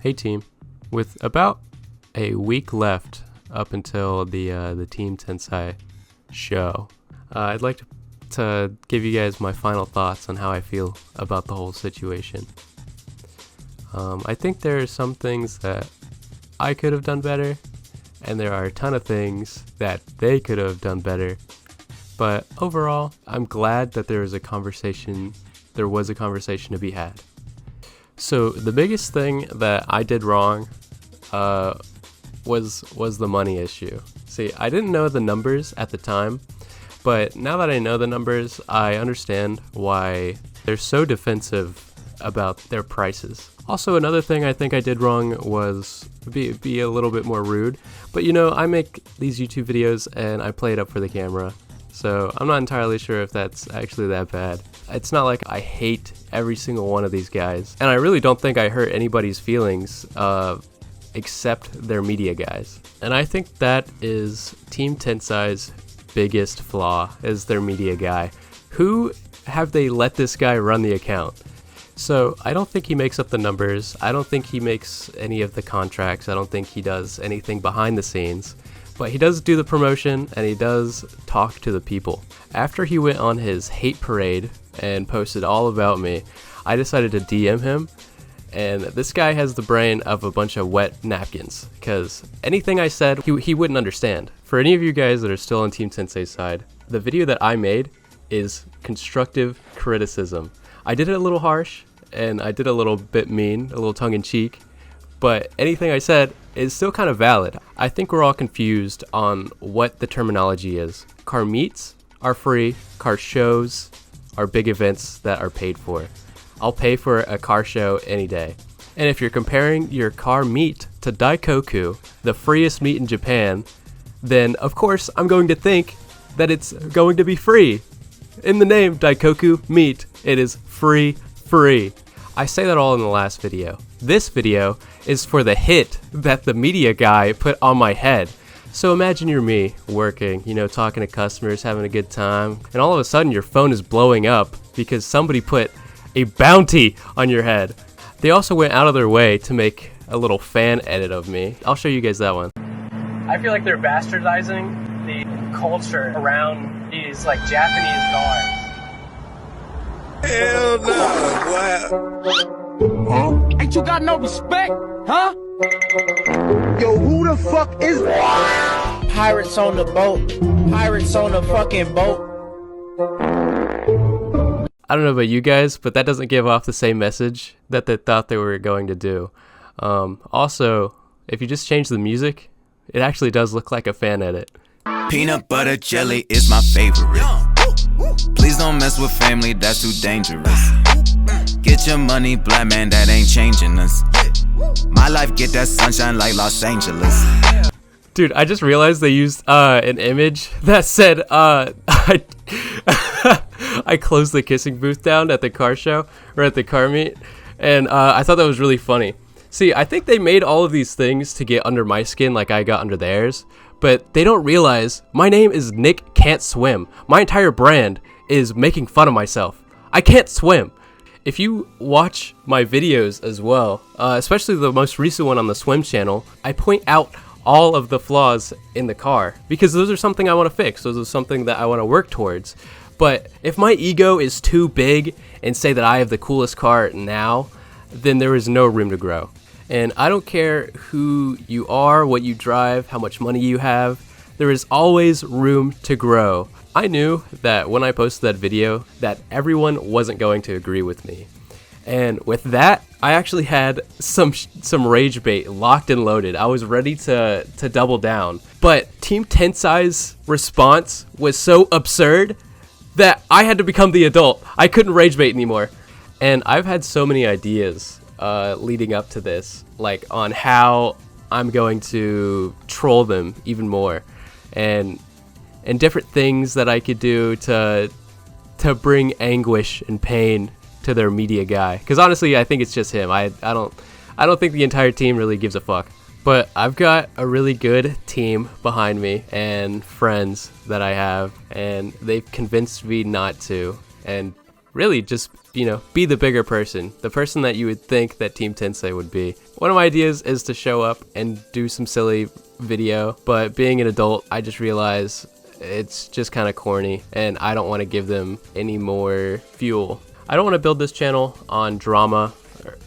Hey team, with about a week left up until the Team Tensei show, I'd like to give you guys my final thoughts on how I feel about the whole situation. I think there are some things that I could have done better, and there are a ton of things that they could have done better. But overall, I'm glad that there was a conversation to be had. So the biggest thing that I did wrong was the money issue. See, I didn't know the numbers at the time, but now that I know the numbers, I understand why they're so defensive about their prices. Also, another thing I think I did wrong was be a little bit more rude. But you know, I make these YouTube videos and I play it up for the camera. So I'm not entirely sure if that's actually that bad. It's not like I hate every single one of these guys. And I really don't think I hurt anybody's feelings except their media guys. And I think that is Team Tensei's biggest flaw, is their media guy. Who have they let this guy run the account? So I don't think he makes up the numbers. I don't think he makes any of the contracts. I don't think he does anything behind the scenes. But he does do the promotion, and he does talk to the people. After he went on his hate parade and posted all about me, I decided to DM him, and this guy has the brain of a bunch of wet napkins, because anything I said, he wouldn't understand. For any of you guys that are still on Team Tensei's side, the video that I made is constructive criticism. I did it a little harsh, and I did a little bit mean, a little tongue-in-cheek, but anything I said is still kind of valid. I think we're all confused on what the terminology is. Car meets are free, car shows are big events that are paid for. I'll pay for a car show any day. And if you're comparing your car meet to Daikoku, the freest meet in Japan, then of course I'm going to think that it's going to be free. In the name Daikoku meet, it is free. I say that all in the last video. This video is for the hit that the media guy put on my head. So imagine you're me, working, talking to customers, having a good time, and all of a sudden your phone is blowing up because somebody put a bounty on your head. They also went out of their way to make a little fan edit of me. I'll show you guys that one. I feel like they're bastardizing the culture around these Japanese cars. Hell no, boy. Ain't you got no respect, huh? Yo, who the fuck is Pirates on the boat. Pirates on the fucking boat. I don't know about you guys, but that doesn't give off the same message that they thought they were going to do. Also, if you just change the music, it actually does look like a fan edit. Peanut butter jelly is my favorite. Please don't mess with family, that's too dangerous. Get your money, black man, that ain't changing us. My life get that sunshine like Los Angeles. Dude, I just realized they used an image that said, I closed the kissing booth down at the car show, or at the car meet, and I thought that was really funny. See, I think they made all of these things to get under my skin like I got under theirs, but they don't realize my name is Nick Can't Swim. My entire brand is making fun of myself. I can't swim. If you watch my videos as well, especially the most recent one on the swim channel, I point out all of the flaws in the car because those are something I want to fix. Those are something that I want to work towards. But if my ego is too big and say that I have the coolest car now, then there is no room to grow. And I don't care who you are, what you drive, how much money you have, there is always room to grow. I knew that when I posted that video that everyone wasn't going to agree with me. And with that, I actually had some rage bait locked and loaded. I was ready to double down. But Team Tensei's response was so absurd that I had to become the adult. I couldn't rage bait anymore. And I've had so many ideas leading up to this, on how I'm going to troll them even more. And different things that I could do to bring anguish and pain to their media guy. Because honestly, I think it's just him. I don't think the entire team really gives a fuck. But I've got a really good team behind me and friends that I have, and they've convinced me not to. And really just, be the bigger person, the person that you would think that Team Tensei would be. One of my ideas is to show up and do some silly video, but being an adult, I just realize it's just kind of corny and I don't want to give them any more fuel. I don't want to build this channel on drama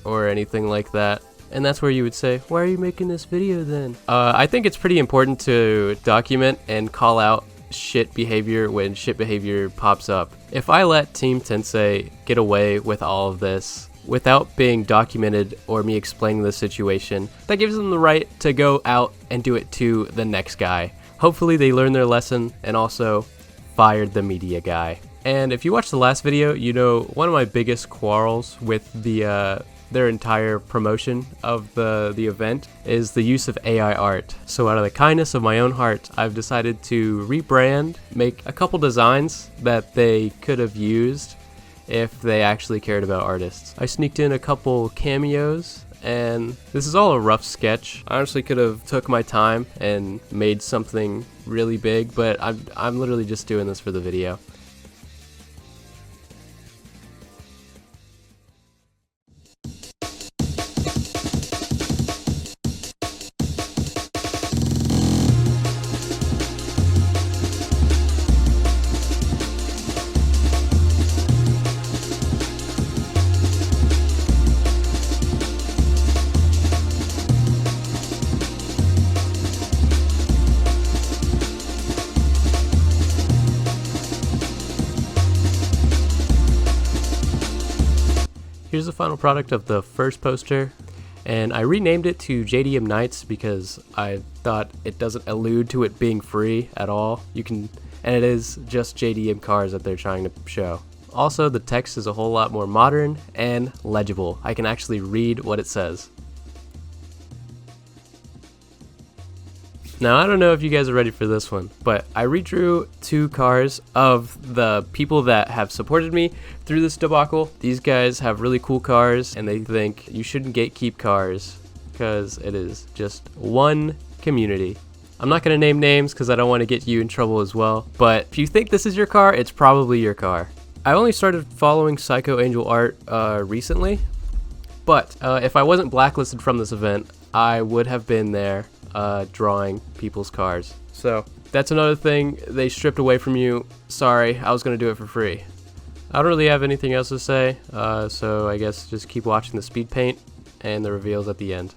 or anything like that. And that's where you would say, why are you making this video then? I think it's pretty important to document and call out shit behavior when shit behavior pops up. If I let Team Tensei get away with all of this without being documented or me explaining the situation, that gives them the right to go out and do it to the next guy. Hopefully they learned their lesson and also fired the media guy. And if you watched the last video, one of my biggest quarrels with their entire promotion of the event is the use of AI art. So out of the kindness of my own heart, I've decided to rebrand, make a couple designs that they could have used if they actually cared about artists. I sneaked in a couple cameos, and this is all a rough sketch. I honestly could have took my time and made something really big, but I'm literally just doing this for the video. Here's the final product of the first poster, and I renamed it to JDM Nights because I thought it doesn't allude to it being free at all. And it is just JDM cars that they're trying to show. Also, the text is a whole lot more modern and legible. I can actually read what it says. Now, I don't know if you guys are ready for this one, but I redrew 2 cars of the people that have supported me through this debacle. These guys have really cool cars, and they think you shouldn't gatekeep cars because it is just one community. I'm not going to name names because I don't want to get you in trouble as well, but if you think this is your car, it's probably your car. I only started following Psycho Angel art recently, but if I wasn't blacklisted from this event, I would have been there drawing people's cars. So that's another thing they stripped away from you. Sorry, I was going to do it for free. I don't really have anything else to say, so I guess just keep watching the speed paint and the reveals at the end.